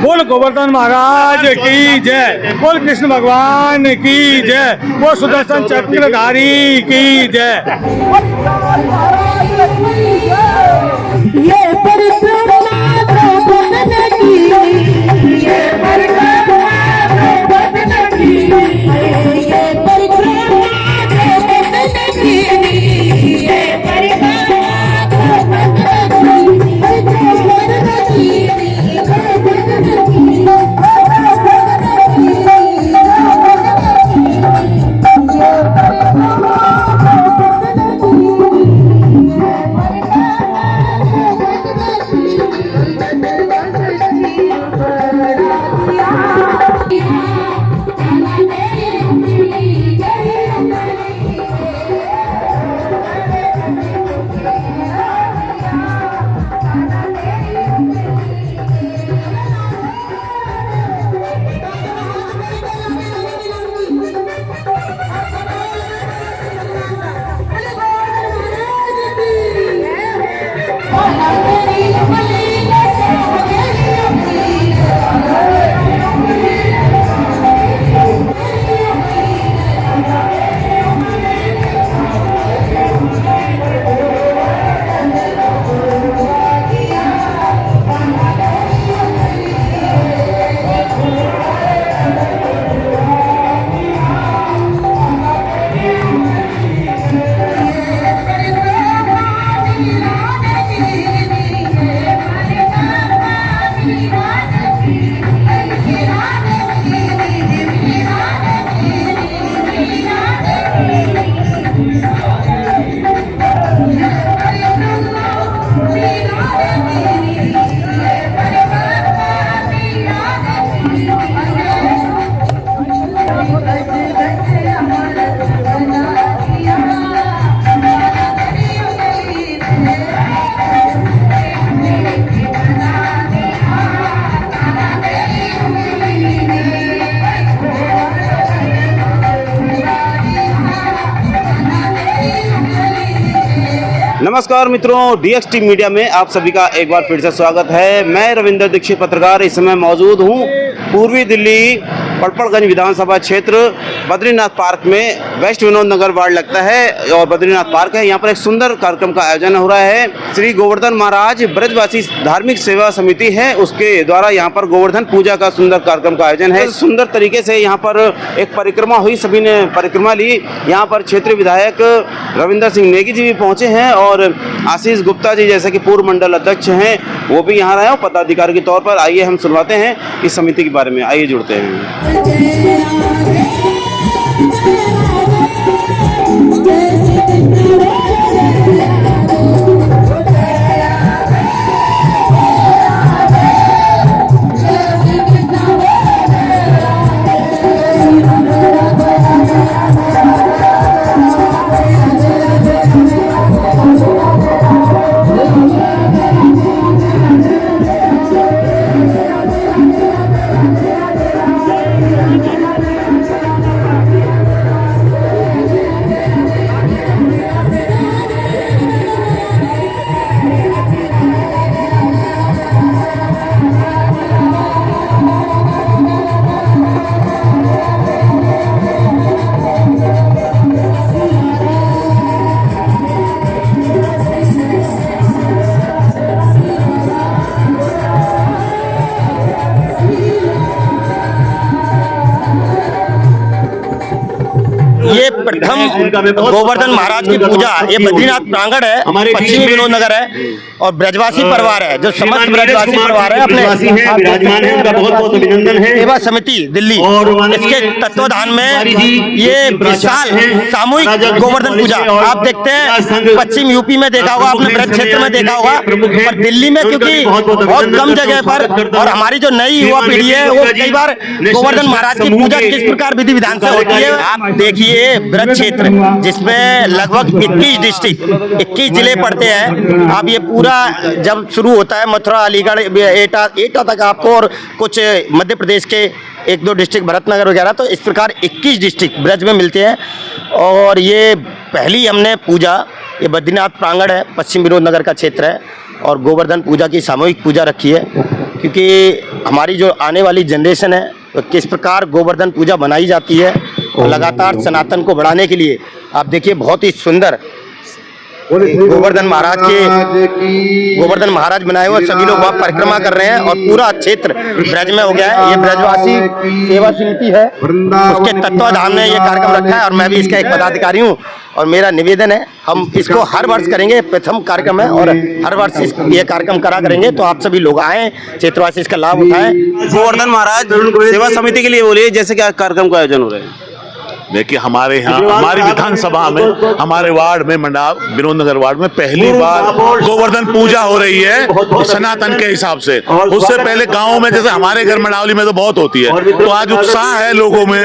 बोल गोवर्धन महाराज की जय, बोल कृष्ण भगवान की जय, बोल सुदर्शन चक्रधारी की जय। ये परिक्रमा गोवर्धन की, ये परिक्रमा गोवर्धन की, ये परिक्रमा गोवर्धन की, ये परिक्रमा नमस्कार मित्रों, डीएक्सटी मीडिया में आप सभी का एक बार फिर से स्वागत है। मैं रविंद्र दीक्षित पत्रकार इस समय मौजूद हूँ पूर्वी दिल्ली पड़पड़गंज विधानसभा क्षेत्र बद्रीनाथ पार्क में। वेस्ट विनोद नगर वार्ड लगता है और बद्रीनाथ पार्क है। यहाँ पर एक सुंदर कार्यक्रम का आयोजन हो रहा है। श्री गोवर्धन महाराज ब्रजवासी धार्मिक सेवा समिति है, उसके द्वारा यहाँ पर गोवर्धन पूजा का सुंदर कार्यक्रम का आयोजन है। सुंदर तरीके से यहाँ पर एक परिक्रमा हुई, सभी ने परिक्रमा ली। यहाँ पर क्षेत्रीय विधायक रविंद्र सिंह नेगी जी भी पहुँचे हैं और आशीष गुप्ता जी जैसे कि पूर्व मंडल अध्यक्ष हैं वो भी यहाँ रहे हो पदाधिकारी के तौर पर। आइए हम सुनवाते हैं इस समिति के बारे में, आइए जुड़ते हैं। ये प्रथम गोवर्धन महाराज की पूजा ये बद्रीनाथ प्रांगण है, पश्चिमी विनोद नगर है और ब्रजवासी परिवार है जो समस्त ब्रजवासी परिवार है अपने विराजमान है, उनका बहुत बहुत अभिनंदन है। सेवा समिति दिल्ली इसके तत्वाधान में ये विशाल सामूहिक गोवर्धन पूजा आप देखते हैं। पश्चिम यूपी में देखा होगा आपने, ब्रज क्षेत्र में देखा होगा, पर दिल्ली में क्योंकि बहुत कम जगह पर और हमारी जो नई युवा पीढ़ी है वो कई बार गोवर्धन महाराज की पूजा किस प्रकार विधि विधान से होती है आप देखिए। ब्रज क्षेत्र जिसमें लगभग 21 डिस्ट्रिक्ट 21 जिले पड़ते हैं। अब ये पूरा जब शुरू होता है मथुरा, अलीगढ़, एटा तक आपको और कुछ मध्य प्रदेश के 1-2 डिस्ट्रिक्ट भरतनगर वगैरह, तो इस प्रकार 21 डिस्ट्रिक्ट ब्रज में मिलते हैं। और ये पहली हमने पूजा, ये बद्रीनाथ प्रांगण है, पश्चिम विनोद नगर का क्षेत्र है और गोवर्धन पूजा की सामूहिक पूजा रखी है। क्योंकि हमारी जो आने वाली जनरेशन है तो किस प्रकार गोवर्धन पूजा बनाई जाती है और लगातार सनातन को बढ़ाने के लिए आप देखिए बहुत ही सुंदर गोवर्धन महाराज बनाए हुए सभी लोग वहाँ परिक्रमा कर रहे हैं और पूरा क्षेत्र ब्रज में हो गया है। ये ब्रजवासी सेवा समिति है, उसके तत्वाधान में ये कार्यक्रम रखा है और मैं भी इसका एक पदाधिकारी हूँ और मेरा निवेदन है हम इसको हर वर्ष करेंगे। प्रथम कार्यक्रम है और हर वर्ष ये कार्यक्रम करा करेंगे, तो आप सभी लोग आएँ, क्षेत्रवासी इसका लाभ उठाएं। गोवर्धन महाराज सेवा समिति के लिए बोलिए, जैसे क्या कार्यक्रम का आयोजन हो रहा है? देखिए हमारे यहाँ हमारी विधानसभा में हमारे वार्ड में मंडाव विनोद नगर वार्ड में पहली बार गोवर्धन पूजा हो रही है सनातन के हिसाब से। उससे पहले गाँव में जैसे हमारे घर मंडावली में तो बहुत होती है, तो आज उत्साह है लोगों में,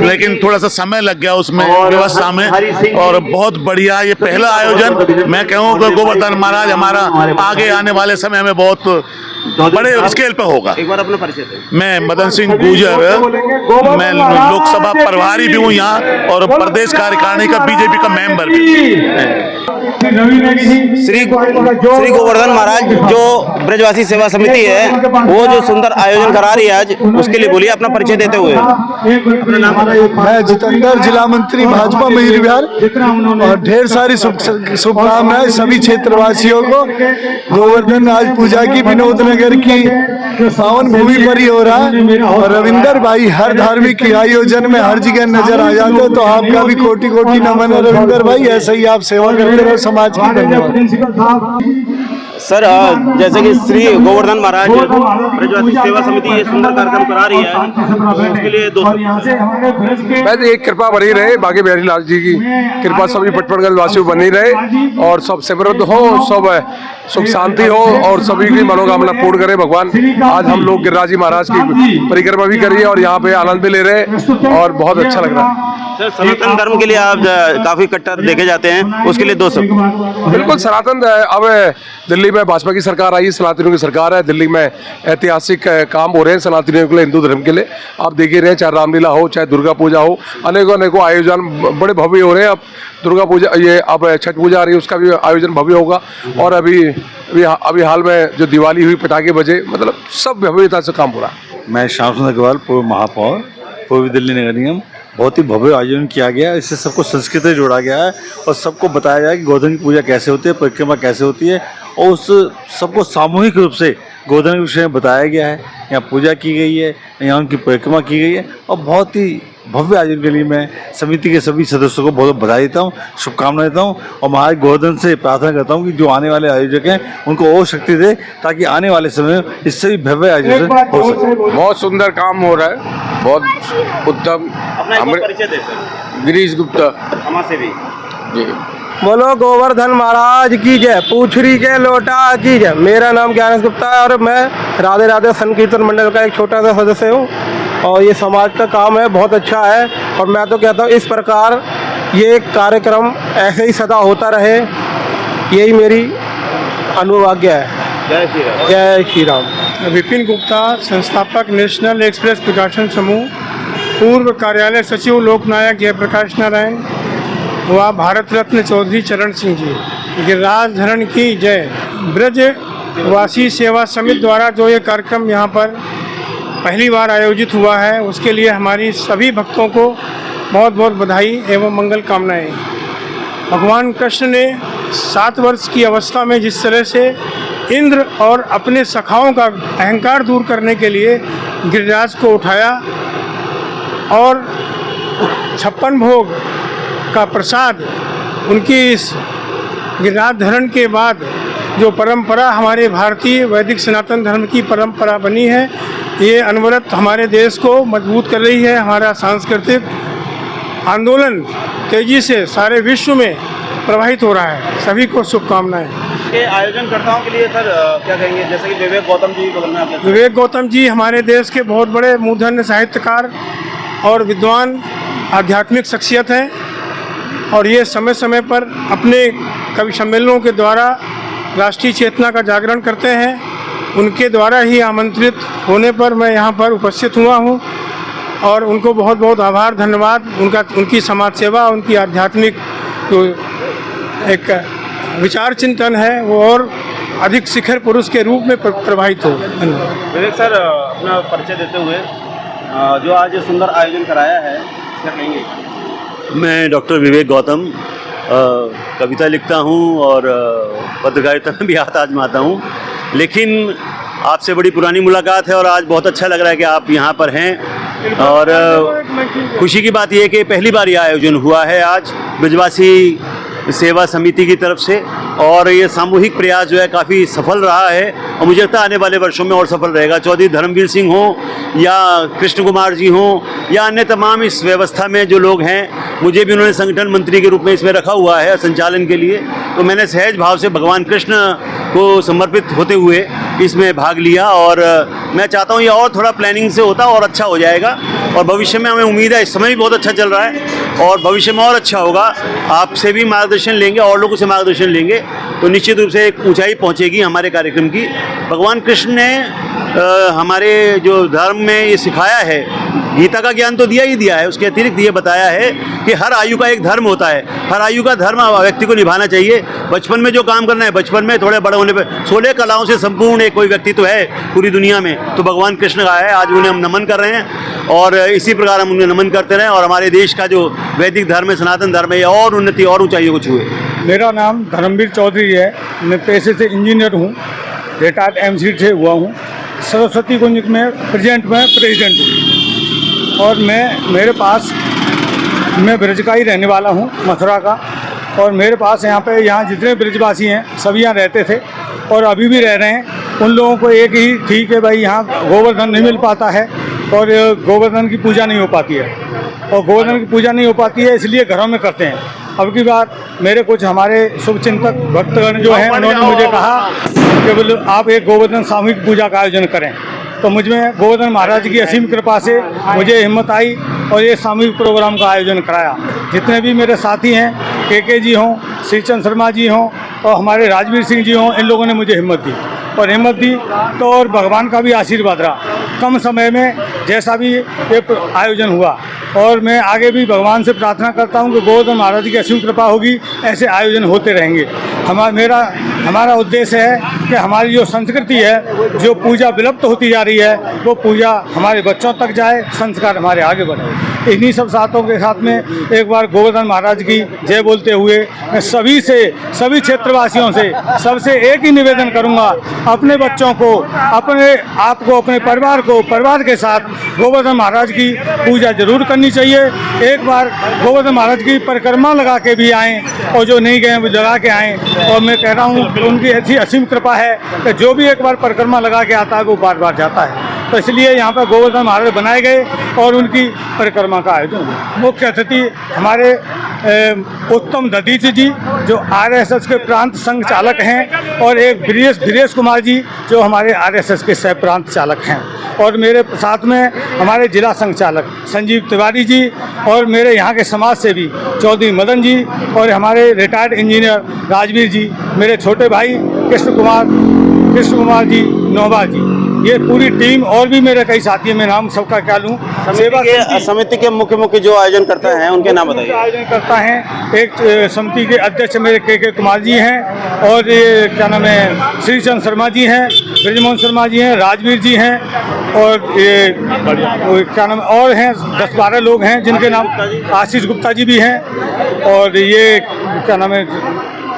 लेकिन थोड़ा सा समय लग गया उसमें व्यवस्था में और बहुत बढ़िया ये पहला आयोजन। मैं कहूँ कि गोवर्धन महाराज हमारा आगे आने वाले समय में बहुत बड़े स्केल पे होगा। एक बार अपना परिचय दें। मैं मदन सिंह गुर्जर, मैं लोकसभा प्रभारी भी हूँ यहाँ और प्रदेश कार्यकारिणी का बीजेपी का मेंबर भी। श्री गोवर्धन महाराज जो ब्रजवासी सेवा समिति है वो जो सुंदर आयोजन करा रही है आज, उसके लिए बोलिए अपना परिचय देते हुए। मैं जितेंद्र, जिला मंत्री भाजपा महिला विहार, और ढेर सारी शुभकामनाएं सभी क्षेत्रवासियों को। गोवर्धन आज पूजा की विनोद नगर की पावन भूमि पर ही हो रहा है और रविंदर भाई हर धार्मिक आयोजन में हर जगह नजर आ जाते हो, तो आपका भी कोटि कोटि नमन है रविंदर भाई। ऐसे ही आप सेवा करते रहो समाज की। धन्यवाद सर, जैसे कि श्री गोवर्धन महाराज ब्रजवासी सेवा समिति ये सुंदर कार्यक्रम करा रही है, तो उसके लिए मैं एक कृपा बनी रहे, बाकी बिहारी लाल जी की कृपा सभी पचपड़गंज वासियों बनी रहे और सब समृद्ध हो, सब सुख शांति हो और सभी की मनोकामना पूर्ण करे भगवान। आज हम लोग गिरिराज महाराज की परिक्रमा भी करिए और यहाँ पे आनंद भी ले रहे और बहुत अच्छा लग रहा है। सर, सनातन धर्म के लिए आप काफी कट्टर देखे जाते हैं, उसके लिए दो शब्द। बिल्कुल, सनातन अब दिल्ली में भाजपा की सरकार आई, सनातनियों की सरकार है। दिल्ली में ऐतिहासिक काम हो रहे हैं सनातनियों के लिए, हिंदू धर्म के लिए। आप देख ही रहे हैं, चाहे रामलीला हो, चाहे दुर्गा पूजा हो, अनेकों आयोजन बड़े भव्य हो रहे हैं। अब दुर्गा पूजा, ये अब छठ पूजा आ रही है, उसका भी आयोजन भव्य होगा। और अभी हाल में जो दिवाली हुई, पटाखे बजे, मतलब सब भव्यता से काम हो रहा है। मैं श्याम सुंदर अग्रवाल, पूर्व महापौर, पूर्वी दिल्ली नगर निगम। बहुत ही भव्य आयोजन किया गया है, इससे सबको संस्कृति से जोड़ा गया है और सबको बताया गया है कि गोवर्धन की पूजा कैसे होती है, परिक्रमा कैसे होती है और उस सबको सामूहिक रूप से गोवर्धन के विषय में बताया गया है। यहाँ पूजा की गई है, यहाँ उनकी परिक्रमा की गई है और बहुत ही भव्य आयोजन के लिए मैं समिति के सभी सदस्यों को बहुत बधाई देता हूँ, शुभकामनाएं देता हूँ और महाराज गोवर्धन से प्रार्थना करता हूँ कि जो आने वाले आयोजक हैं उनको और शक्ति दे, ताकि आने वाले समय में इससे भी भव्य आयोजन हो सके। बहुत सुंदर काम हो रहा है, बहुत उत्तम। गिरीश गुप्ता हमारे भी जी। बोलो गोवर्धन महाराज की जय, पूछरी के लोटा की जय। मेरा नाम ज्ञानेश गुप्ता है और मैं राधे राधे संकीर्तन मंडल का एक छोटा सा सदस्य हूँ और ये समाज का काम है, बहुत अच्छा है। और मैं तो कहता हूँ इस प्रकार ये कार्यक्रम ऐसे ही सदा होता रहे, यही मेरी अनुवाज्ञा है। जय श्री राम। जय श्री राम। विपिन गुप्ता, संस्थापक नेशनल एक्सप्रेस प्रकाशन समूह, पूर्व कार्यालय सचिव लोकनायक जयप्रकाश नारायण व भारत रत्न चौधरी चरण सिंह जी। गिरिराज धरण की जय। ब्रजवासी सेवा समिति द्वारा जो ये कार्यक्रम यहाँ पर पहली बार आयोजित हुआ है, उसके लिए हमारी सभी भक्तों को बहुत बहुत बधाई एवं मंगल कामनाएं। भगवान कृष्ण ने 7 वर्ष की अवस्था में जिस तरह से इंद्र और अपने सखाओं का अहंकार दूर करने के लिए गिरिराज को उठाया और 56 भोग का प्रसाद उनकी इस गिरिराज धरण के बाद जो परंपरा हमारे भारतीय वैदिक सनातन धर्म की परंपरा बनी है, ये अनवरत हमारे देश को मजबूत कर रही है। हमारा सांस्कृतिक आंदोलन तेजी से सारे विश्व में प्रवाहित हो रहा है। सभी को शुभकामनाएं। के आयोजनकर्ताओं के लिए सर क्या कहेंगे, जैसे कि विवेक गौतम जी बगल में आप? विवेक गौतम जी हमारे देश के बहुत बड़े मूर्धन्य साहित्यकार और विद्वान आध्यात्मिक शख्सियत हैं और ये समय समय पर अपने कवि सम्मेलनों के द्वारा राष्ट्रीय चेतना का जागरण करते हैं। उनके द्वारा ही आमंत्रित होने पर मैं यहाँ पर उपस्थित हुआ हूँ और उनको बहुत बहुत आभार, धन्यवाद। उनकी समाज सेवा, उनकी आध्यात्मिक जो एक विचार चिंतन है वो और अधिक शिखर पुरुष के रूप में प्रवाहित हो। विवेक सर, अपना परिचय देते हुए जो आज सुंदर आयोजन कराया है, क्या कहेंगे? मैं डॉक्टर विवेक गौतम कविता लिखता हूँ और पत्रकारिता में भी हाथ आजमाता हूँ, लेकिन आपसे बड़ी पुरानी मुलाकात है और आज बहुत अच्छा लग रहा है कि आप यहाँ पर हैं। और खुशी की बात यह है कि पहली बार ये आयोजन हुआ है आज ब्रजवासी सेवा समिति की तरफ से, और ये सामूहिक प्रयास जो है काफ़ी सफल रहा है और मुझे लगता है आने वाले वर्षों में और सफल रहेगा। चौधरी धर्मवीर सिंह हो या कृष्ण कुमार जी हो या अन्य तमाम इस व्यवस्था में जो लोग हैं, मुझे भी उन्होंने संगठन मंत्री के रूप में इसमें रखा हुआ है संचालन के लिए, तो मैंने सहज भाव से भगवान कृष्ण को समर्पित होते हुए इसमें भाग लिया। और मैं चाहता हूँ ये और थोड़ा प्लानिंग से होता और अच्छा हो जाएगा, और भविष्य में हमें उम्मीद है, इस समय भी बहुत अच्छा चल रहा है और भविष्य में और अच्छा होगा। आपसे भी मार्गदर्शन लेंगे और लोगों से मार्गदर्शन लेंगे तो निश्चित रूप से एक ऊंचाई पहुंचेगी हमारे कार्यक्रम की। भगवान कृष्ण ने हमारे जो धर्म में ये सिखाया है, गीता का ज्ञान तो दिया ही दिया है, उसके अतिरिक्त ये बताया है कि हर आयु का एक धर्म होता है, हर आयु का धर्म व्यक्ति को निभाना चाहिए। बचपन में जो काम करना है बचपन में, थोड़े बड़े होने पर 16 कलाओं से संपूर्ण एक कोई व्यक्ति तो है पूरी दुनिया में, तो भगवान कृष्ण का है। आज उन्हें हम नमन कर रहे हैं और इसी प्रकार हम उन्हें नमन करते रहें और हमारे देश का जो वैदिक धर्म है, सनातन धर्म है, और उन्नति और ऊंचाइयों को छुए। मेरा नाम धर्मवीर चौधरी है, मैं पेशे से इंजीनियर हूँ, रिटायर्ड एमसीड से हुआ हूँ, सरस्वती कुंज में प्रेजेंट में प्रेसिडेंट हूँ। और मैं ब्रज का ही रहने वाला हूँ, मथुरा का। और मेरे पास यहाँ जितने ब्रजवासी हैं सभी यहाँ रहते थे और अभी भी रह रहे हैं। उन लोगों को एक ही थी कि भाई यहाँ गोवर्धन नहीं मिल पाता है और गोवर्धन की पूजा नहीं हो पाती है, और गोवर्धन की पूजा नहीं हो पाती है इसलिए घरों में करते हैं। अब की बार मेरे कुछ हमारे शुभचिंतक भक्तगण जो हैं उन्होंने मुझे कहा कि बोले आप एक गोवर्धन सामूहिक पूजा का आयोजन करें, तो मुझ में गोवर्धन महाराज की असीम कृपा से मुझे हिम्मत आई और ये सामूहिक प्रोग्राम का आयोजन कराया। जितने भी मेरे साथी हैं, के जी हों, श्रीचंद शर्मा जी हों और हमारे राजवीर सिंह जी हों, इन लोगों ने मुझे हिम्मत दी तो और भगवान का भी आशीर्वाद रहा। कम समय में जैसा भी ये आयोजन हुआ, और मैं आगे भी भगवान से प्रार्थना करता हूँ कि गोवर्धन महाराज की असीम कृपा होगी, ऐसे आयोजन होते रहेंगे। हमारा उद्देश्य है कि हमारी जो संस्कृति है, जो पूजा विलुप्त होती जा रही है, वो पूजा हमारे बच्चों तक जाए, संस्कार हमारे आगे बढ़े। इन्हीं सब साथों के साथ में एक बार गोवर्धन महाराज की जय बोलते हुए मैं सभी क्षेत्रवासियों से सबसे एक ही निवेदन करूंगा, अपने बच्चों को, अपने आप को, अपने परिवार के साथ गोवर्धन महाराज की पूजा जरूर करनी चाहिए। एक बार गोवर्धन महाराज की परिक्रमा लगा के भी आएँ और जो नहीं गए वो लगा के आएँ। और मैं कह रहा हूँ उनकी ऐसी असीम कृपा है कि जो भी एक बार परिक्रमा लगा के आता है वो बार बार जाता है। तो इसलिए यहाँ पर गोवर्धन महाराज बनाए गए और उनकी परिक्रमा का आयोजन हुआ। मुख्य अतिथि हमारे उत्तम दधीच जी जो आरएसएस के प्रांत संघ चालक हैं, और एक वीरेश कुमार जी जो हमारे आरएसएस के सह प्रांत चालक हैं, और मेरे साथ में हमारे जिला संघ चालक संजीव तिवारी जी, और मेरे यहाँ के समाज सेवी चौधरी मदन जी, और हमारे रिटायर्ड इंजीनियर राजवीर जी, मेरे छोटे भाई कृष्ण कुमार जी नोभा जी, ये पूरी टीम और भी मेरे कई साथी हैं। मैं नाम सबका क्या लूँ। समिति के मुख्य जो आयोजन करते हैं उनके नाम बताइए। आयोजन करता हैं एक समिति के अध्यक्ष मेरे के कुमार जी हैं, और ये क्या नाम है श्रीचंद शर्मा जी हैं, ब्रजमोहन शर्मा जी हैं, राजवीर जी हैं, और ये क्या नाम और हैं 10-12 लोग हैं जिनके नाम आशीष गुप्ता जी भी हैं, और ये क्या नाम है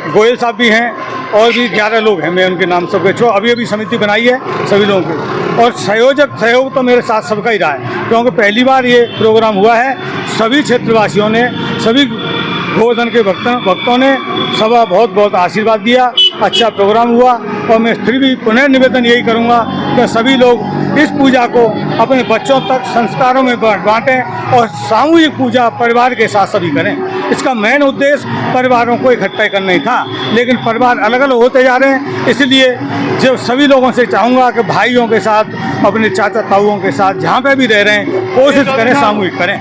गोयल साहब भी हैं, और भी 11 लोग हैं। मैं उनके नाम सबके जो अभी समिति बनाई है सभी लोगों की, और सहयोग तो मेरे साथ सबका ही रहा है, क्योंकि पहली बार ये प्रोग्राम हुआ है। सभी क्षेत्रवासियों ने, सभी गोवर्धन के भक्तों ने सबका बहुत आशीर्वाद दिया, अच्छा प्रोग्राम हुआ। और मैं फिर भी पुनः निवेदन यही करूंगा कि सभी लोग इस पूजा को अपने बच्चों तक संस्कारों में बांटें और सामूहिक पूजा परिवार के साथ सभी करें। इसका मेन उद्देश्य परिवारों को इकट्ठा करना ही था, लेकिन परिवार अलग अलग होते जा रहे हैं। इसलिए जो सभी लोगों से चाहूँगा कि भाइयों के साथ, अपने चाचा ताऊओं के साथ जहाँ पे भी रह रहे हैं, कोशिश करें सामूहिक करें।